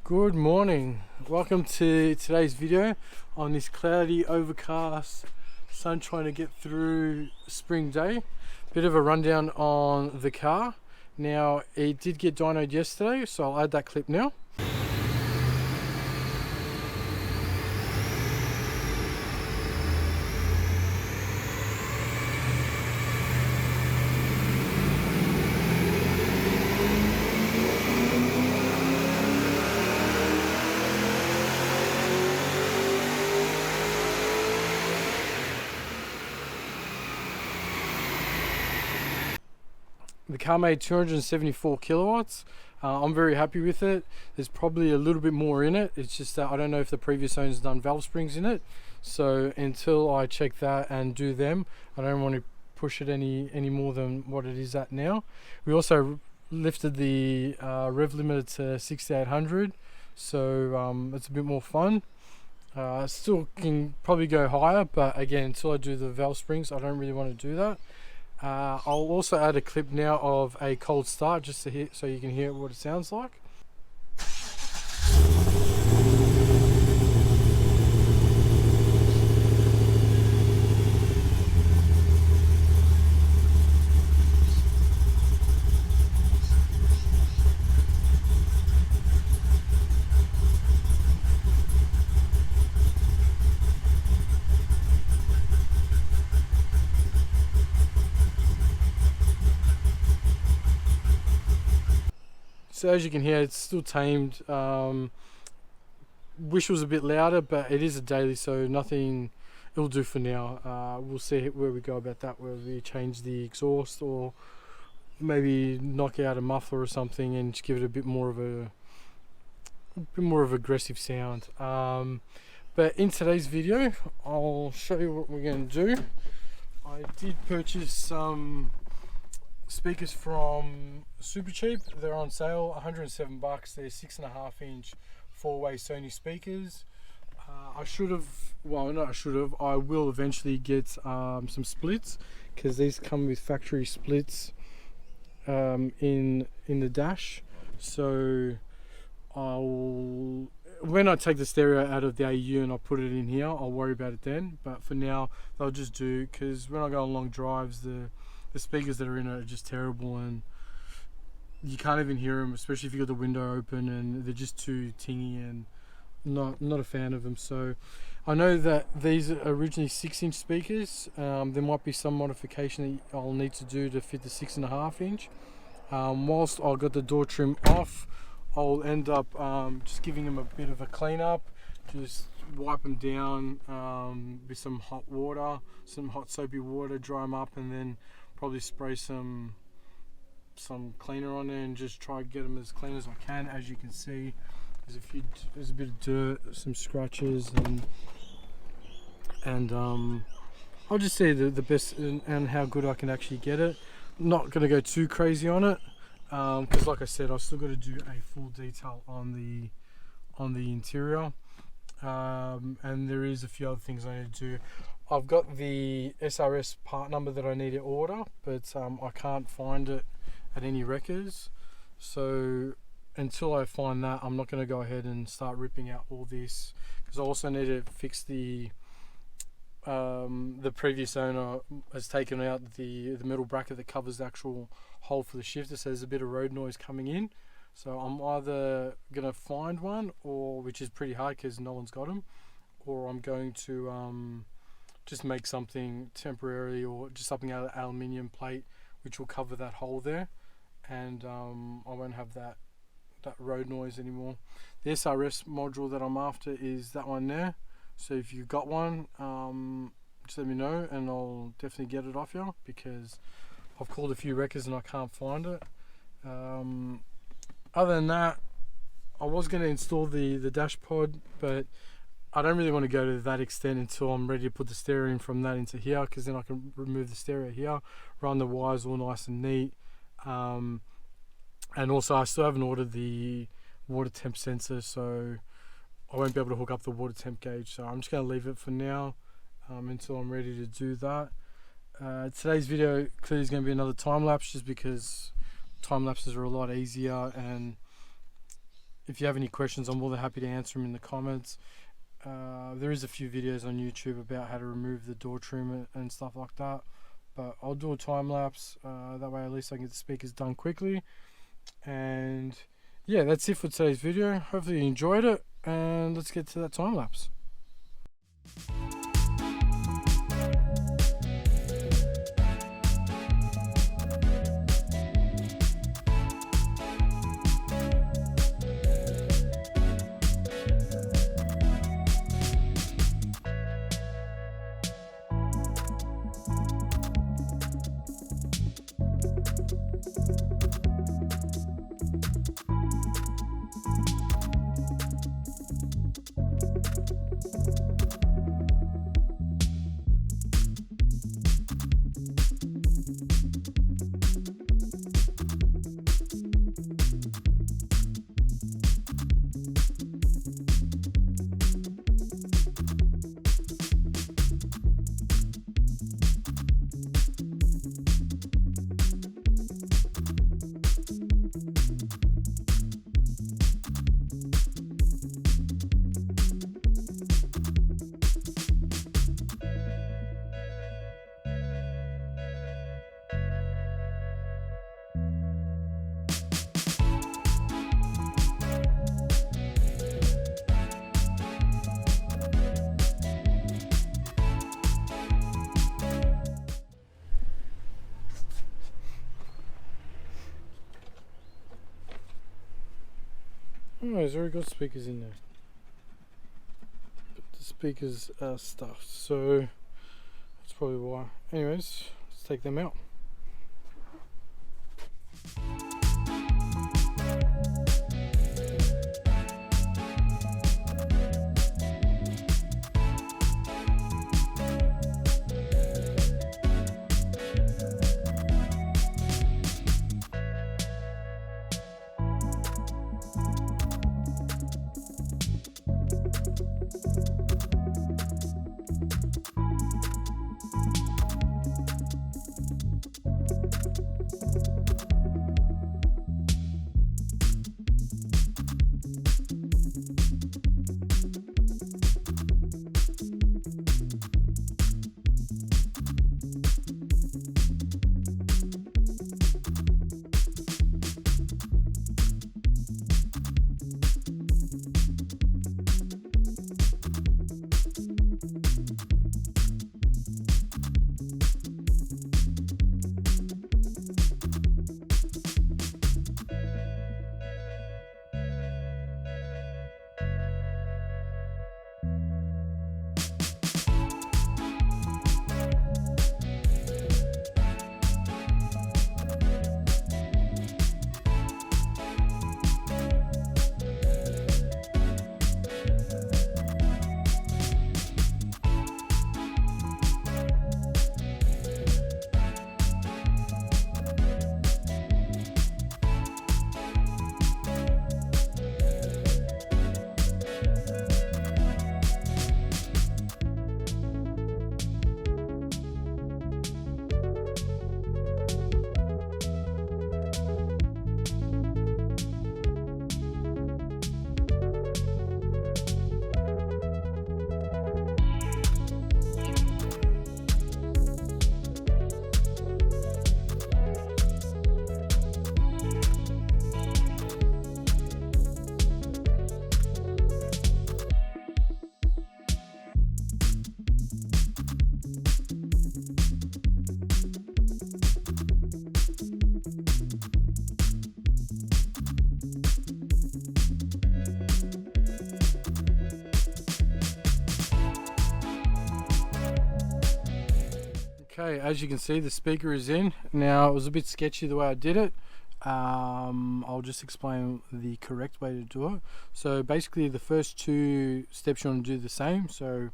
Good morning, welcome to today's video on this cloudy, overcast, sun trying to get through spring day. Bit of a rundown on the car. Now it did get dynoed yesterday, so I'll add that clip now. The car made 274 kilowatts. I'm very happy with it. There's probably a little bit more in it. It's just that I don't know if the previous owner's done valve springs in it. So until I check that and do them, I don't want to push it any more than what it is at now. We also lifted the rev limiter to 6800, so it's a bit more fun. Still can probably go higher, but again, until I do the valve springs, I don't really want to do that. I'll also add a clip now of a cold start just to hear, so you can hear what it sounds like. So as you can hear, it's still tamed. Wish it was a bit louder, but it is a daily, so nothing, it'll do for now. We'll see where we go about that, whether we change the exhaust or maybe knock out a muffler or something and just give it a bit more of aggressive sound. But in today's video, I'll show you what we're going to do. I did purchase some speakers from Supercheap. They're on sale, 107 bucks. They're 6.5 inch 4-way Sony speakers. I will eventually get some splits, because these come with factory splits in the dash. So when I take the stereo out of the AU and I put it in here, I'll worry about it then. But for now, they'll just do, because when I go on long drives, the speakers that are in it are just terrible, and you can't even hear them, especially if you got the window open, and they're just too tingy, and not a fan of them. So I know that these are originally 6-inch speakers. There might be some modification that I'll need to do to fit the 6.5 inch. Whilst I've got the door trim off, I'll end up just giving them a bit of a clean up, just wipe them down with some hot water, some hot soapy water, dry them up, and then probably spray some cleaner on there and just try to get them as clean as I can. As you can see, there's a bit of dirt, some scratches, and I'll just see the best and how good I can actually get it. Not going to go too crazy on it, because like I said, I've still got to do a full detail on the interior, and there is a few other things I need to do. I've got the SRS part number that I need to order, but I can't find it at any wreckers. So until I find that, I'm not going to go ahead and start ripping out all this, because I also need to fix the previous owner has taken out the metal bracket that covers the actual hole for the shifter, so there's a bit of road noise coming in. So I'm either going to find one, or which is pretty hard because no one's got them, or I'm going to just make something temporarily, or just something out of aluminium plate which will cover that hole there, and I won't have that road noise anymore. The SRS module that I'm after is that one there, so if you've got one, just let me know and I'll definitely get it off you, because I've called a few wreckers and I can't find it. Other than that, I was going to install the dash pod, but I don't really want to go to that extent until I'm ready to put the stereo in from that into here, because then I can remove the stereo here, run the wires all nice and neat. And also I still haven't ordered the water temp sensor, so I won't be able to hook up the water temp gauge. So I'm just going to leave it for now until I'm ready to do that. Today's video clearly is going to be another time lapse, just because time lapses are a lot easier, and if you have any questions, I'm more than happy to answer them in the comments. There is a few videos on YouTube about how to remove the door trim and stuff like that, but I'll do a time lapse, that way at least I can get the speakers done quickly. And yeah, that's it for today's video. Hopefully you enjoyed it, and let's get to that time lapse. Oh, he's already got speakers in there. But the speakers are stuffed, so that's probably why. Anyways, let's take them out. Okay, as you can see, the speaker is in. Now, it was a bit sketchy the way I did it. I'll just explain the correct way to do it. So basically the first two steps you want to do the same. So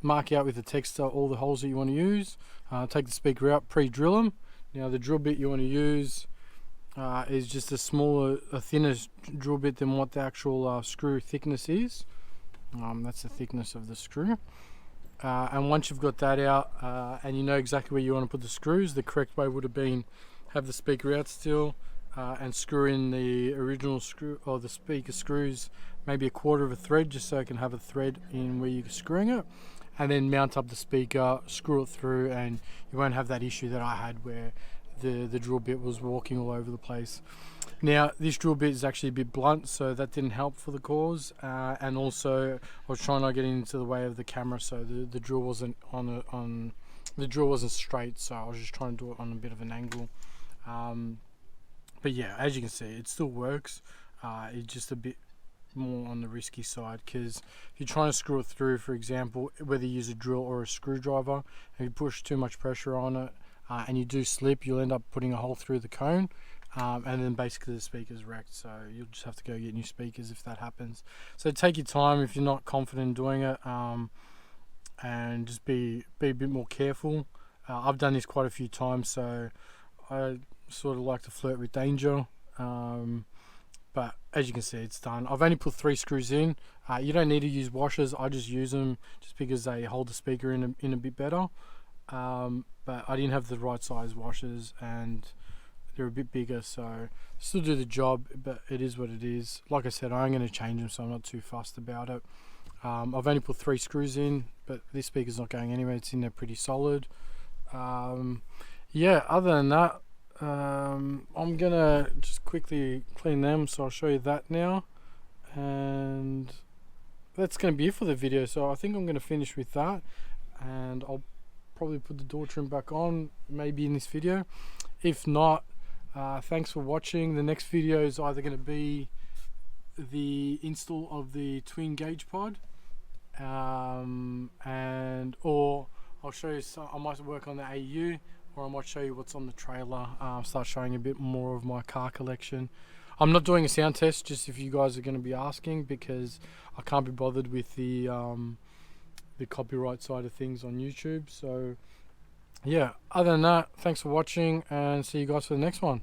mark out with the texter all the holes that you want to use. Take the speaker out, pre-drill them. Now the drill bit you want to use is just a thinner drill bit than what the actual screw thickness is. That's the thickness of the screw. And once you've got that out and you know exactly where you want to put the screws, the correct way would have been have the speaker out still, and screw in the original screw or the speaker screws, maybe a quarter of a thread, just so it can have a thread in where you're screwing it, and then mount up the speaker, screw it through, and you won't have that issue that I had where the drill bit was walking all over the place. Now this drill bit is actually a bit blunt, so that didn't help for the cause, and also I was trying not to get into the way of the camera, so the drill wasn't the drill wasn't straight, so I was just trying to do it on a bit of an angle. But yeah, as you can see, it still works. It's just a bit more on the risky side, because if you're trying to screw it through, for example, whether you use a drill or a screwdriver, and you push too much pressure on it, and you do slip, you'll end up putting a hole through the cone, and then basically the speaker's wrecked. So you'll just have to go get new speakers if that happens. So take your time if you're not confident in doing it, and just be a bit more careful. I've done this quite a few times, so I sort of like to flirt with danger, but as you can see, it's done. I've only put 3 screws in. You don't need to use washers. I just use them just because they hold the speaker in a bit better, but I didn't have the right size washers and they're a bit bigger, so still do the job, but it is what it is. Like I said, I'm going to change them, so I'm not too fussed about it. I've only put 3 screws in, but this speaker's not going anywhere. It's in there pretty solid. Yeah, other than that, I'm gonna just quickly clean them, so I'll show you that now, and that's gonna be it for the video. So I think I'm gonna finish with that, and I'll probably put the door trim back on maybe in this video. If not, thanks for watching. The next video is either going to be the install of the twin gauge pod, or I'll show you some, I might work on the AU, or I might show you what's on the trailer, start showing a bit more of my car collection. I'm not doing a sound test, just if you guys are going to be asking, because I can't be bothered with the copyright side of things on YouTube. So yeah, other than that, thanks for watching, and see you guys for the next one.